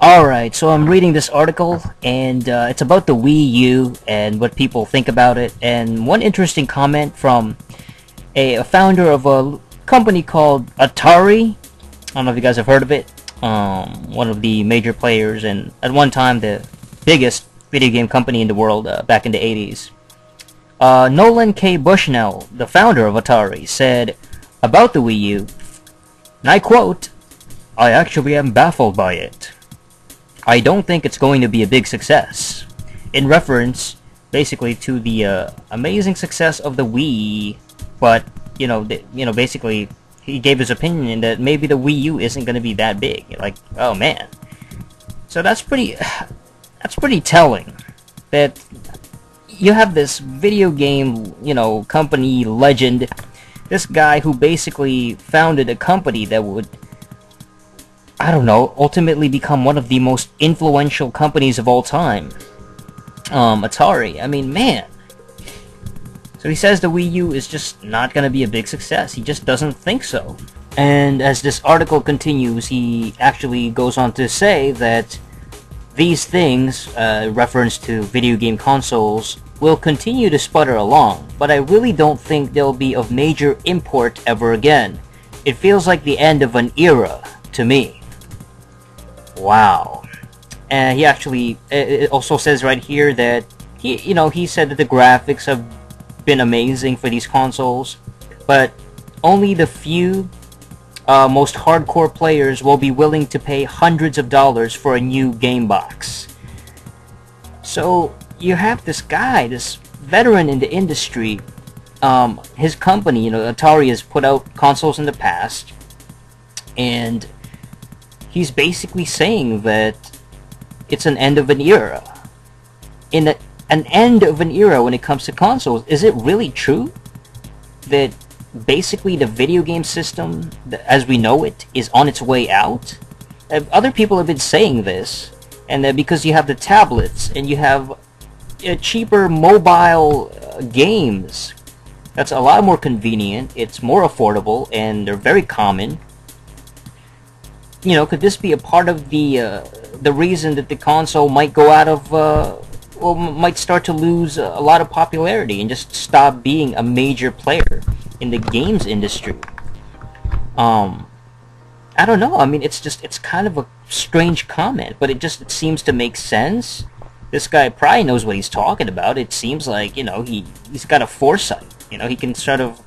Alright, so I'm reading this article, and it's about the Wii U and what people think about it. And one interesting comment from a founder of a company called Atari. I don't know if you guys have heard of it. One of the major players, and at one time the biggest video game company in the world back in the 80s. Nolan Bushnell, the founder of Atari, said about the Wii U, and I quote, "I actually am baffled by it. I don't think it's going to be a big success," in reference basically to the amazing success of the Wii. But basically he gave his opinion that maybe the Wii U isn't going to be that big. Like, oh man. So that's pretty telling that you have this video game, company legend, this guy who basically founded a company that would, I don't know, ultimately become one of the most influential companies of all time. Atari. I mean, man. So he says the Wii U is just not going to be a big success. He just doesn't think so. And as this article continues, he actually goes on to say that these things, reference to video game consoles, will continue to sputter along, but I really don't think they'll be of major import ever again. It feels like the end of an era to me. Wow. And he actually it also says right here that he said that the graphics have been amazing for these consoles, but only the few most hardcore players will be willing to pay hundreds of dollars for a new game box. So you have this guy, this veteran in the industry. His company, Atari, has put out consoles in the past, and he's basically saying that it's an end of an era. An end of an era when it comes to consoles. Is it really true that basically the video game system, as we know it, is on its way out? Other people have been saying this, and that because you have the tablets and you have cheaper mobile games, that's a lot more convenient, it's more affordable, and they're very common. Could this be a part of the reason that the console might go out of, might start to lose a lot of popularity and just stop being a major player in the games industry? I don't know. I mean, it's kind of a strange comment, but it seems to make sense. This guy probably knows what he's talking about. It seems like, he's got a foresight. He can sort of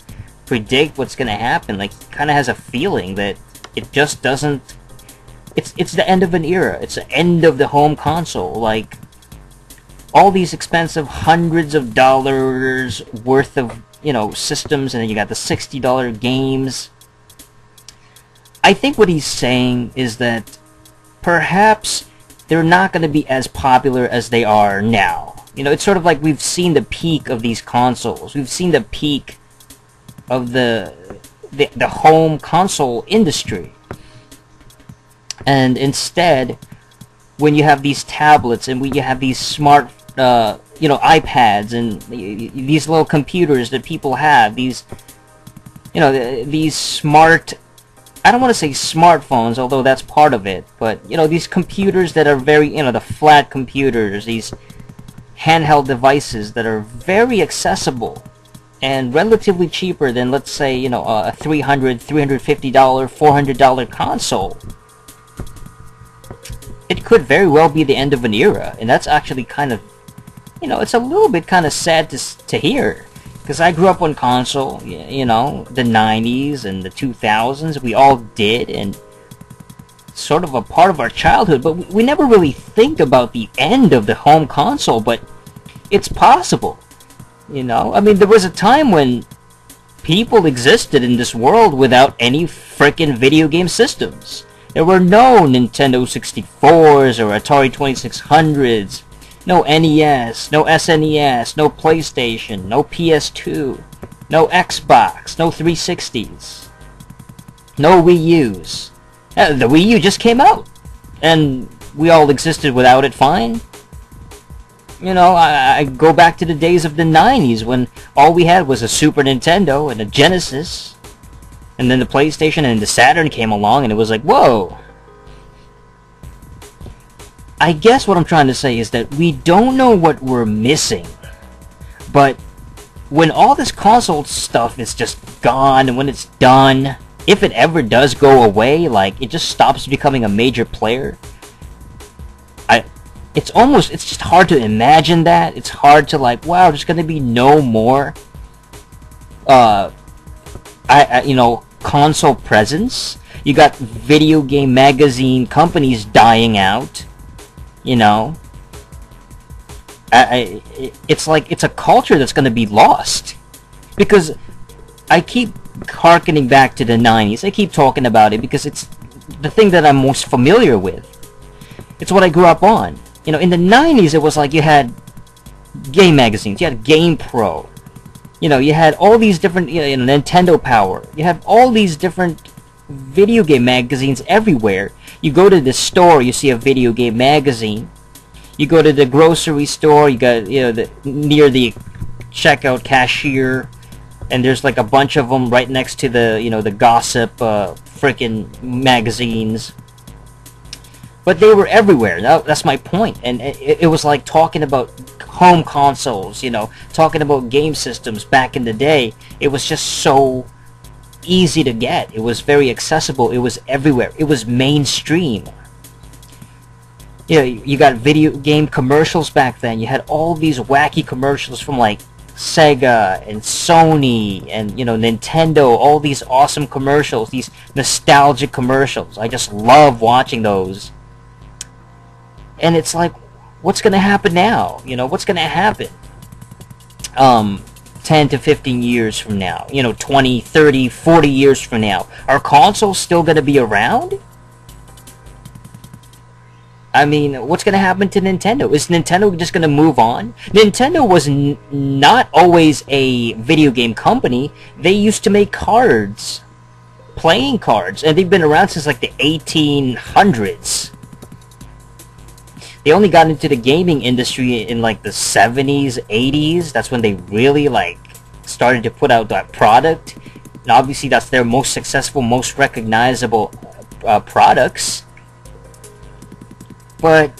predict what's going to happen. Like, he kind of has a feeling that it just doesn't... It's the end of an era. It's the end of the home console. Like, all these expensive hundreds of dollars worth of, systems, and then you got the $60 games. I think what he's saying is that perhaps they're not going to be as popular as they are now. It's sort of like we've seen the peak of these consoles. We've seen the peak of the home console industry. And instead, when you have these tablets and when you have these smart, iPads and these little computers that people have, these smart, I don't want to say smartphones, although that's part of it, but, these computers that are very, the flat computers, these handheld devices that are very accessible and relatively cheaper than, let's say, a $300, $350, $400 console. It could very well be the end of an era, and that's actually kind of, it's a little bit kind of sad to hear. Because I grew up on console, the 90s and the 2000s, we all did, and sort of a part of our childhood, but we never really think about the end of the home console, but it's possible, I mean, there was a time when people existed in this world without any frickin' video game systems. There were no Nintendo 64s or Atari 2600s, no NES, no SNES, no PlayStation, no PS2, no Xbox, no 360s, no Wii U's. The Wii U just came out, and we all existed without it fine. I go back to the days of the 90s when all we had was a Super Nintendo and a Genesis. And then the PlayStation and the Saturn came along, and it was like, whoa. I guess what I'm trying to say is that we don't know what we're missing, but when all this console stuff is just gone, and when it's done, if it ever does go away, like it just stops becoming a major player, it's just hard to imagine that. It's hard to like, wow, there's gonna be no more console presence. You got video game magazine companies dying out, you know. It's like it's a culture that's going to be lost, because I keep harkening back to the 90s. I keep talking about it because it's the thing that I'm most familiar with. It's what I grew up on. You know, in the 90s, it was like you had game magazines, you had Game Pro, you know, you had all these different, you know, Nintendo Power, you have all these different video game magazines everywhere. You go to the store, you see a video game magazine. You go to the grocery store, you got, you know, near the checkout cashier, and there's like a bunch of them right next to the, you know, the gossip frickin' magazines. But they were everywhere. That's my point. And it was like talking about home consoles, you know, talking about game systems back in the day. It was just so easy to get. It was very accessible. It was everywhere. It was mainstream. You know, you got video game commercials back then. You had all these wacky commercials from like Sega and Sony and, you know, Nintendo, all these awesome commercials, these nostalgic commercials. I just love watching those. And it's like, what's going to happen now? You know, what's going to happen 10 to 15 years from now? You know, 20, 30, 40 years from now? Are consoles still going to be around? I mean, what's going to happen to Nintendo? Is Nintendo just going to move on? Nintendo was not always a video game company. They used to make cards. Playing cards. And they've been around since like the 1800s. They only got into the gaming industry in like the 70s, 80s. That's when they really like started to put out that product. And obviously that's their most successful, most recognizable products. But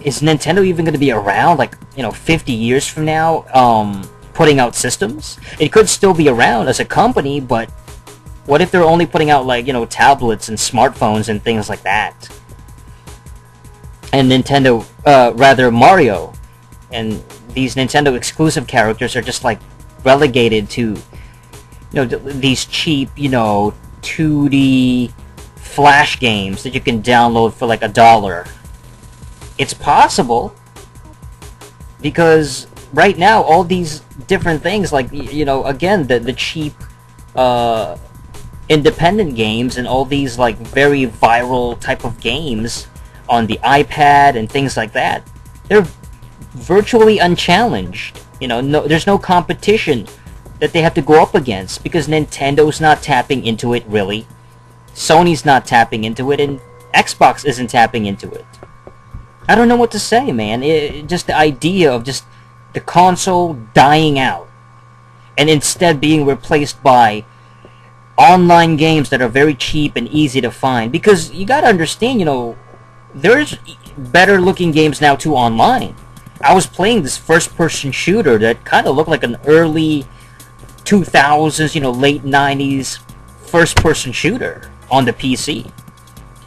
is Nintendo even going to be around, like, you know, 50 years from now, putting out systems? It could still be around as a company, but what if they're only putting out, like, you know, tablets and smartphones and things like that? And Nintendo, Mario, and these Nintendo exclusive characters are just, like, relegated to, you know, these cheap, you know, 2D Flash games that you can download for, like, $1. It's possible, because right now all these different things, like, you know, again, the cheap independent games and all these like very viral type of games on the iPad and things like that, they're virtually unchallenged. You know, there's no competition that they have to go up against, because Nintendo's not tapping into it really, Sony's not tapping into it, and Xbox isn't tapping into it. I don't know what to say, man. Just the idea of just the console dying out and instead being replaced by online games that are very cheap and easy to find. Because you gotta understand, you know, there's better looking games now too online. I was playing this first-person shooter that kind of looked like an early 2000s, you know, late 90s first-person shooter on the PC.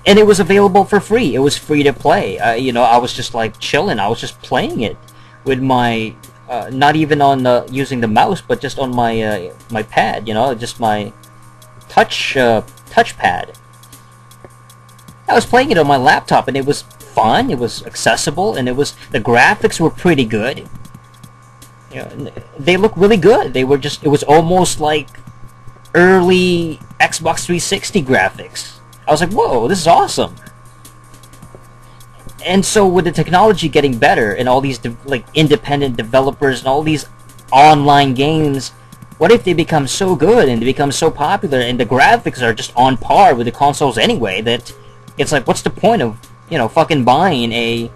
And it was available for free. It was free to play. You know, I was just like chilling. I was just playing it with my, not even on using the mouse, but just on my my pad. You know, just my touchpad. I was playing it on my laptop, and it was fun. It was accessible, and the graphics were pretty good. You know, they look really good. They were just, it was almost like early Xbox 360 graphics. I was like, whoa, this is awesome. And so with the technology getting better and all these like independent developers and all these online games, what if they become so good and they become so popular and the graphics are just on par with the consoles anyway, that it's like, what's the point of, you know, fucking buying a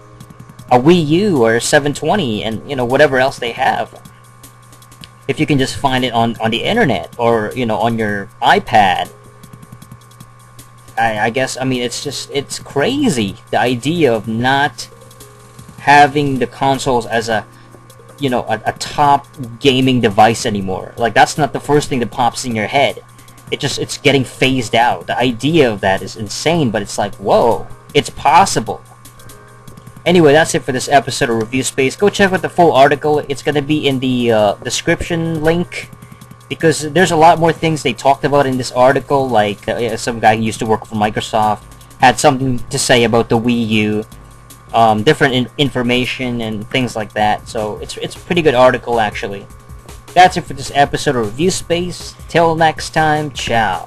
Wii U or a 720 and, you know, whatever else they have, if you can just find it on the internet or, you know, on your iPad. I guess, I mean, it's just, it's crazy, the idea of not having the consoles as a a top gaming device anymore. Like, that's not the first thing that pops in your head. It's getting phased out. The idea of that is insane, but it's like, whoa, it's possible. Anyway, that's it for this episode of Review Space. Go check out the full article. It's gonna be in the description link, because there's a lot more things they talked about in this article. Like, some guy who used to work for Microsoft had something to say about the Wii U, different information and things like that. So it's a pretty good article, actually. That's it for this episode of Review Space. Till next time, ciao.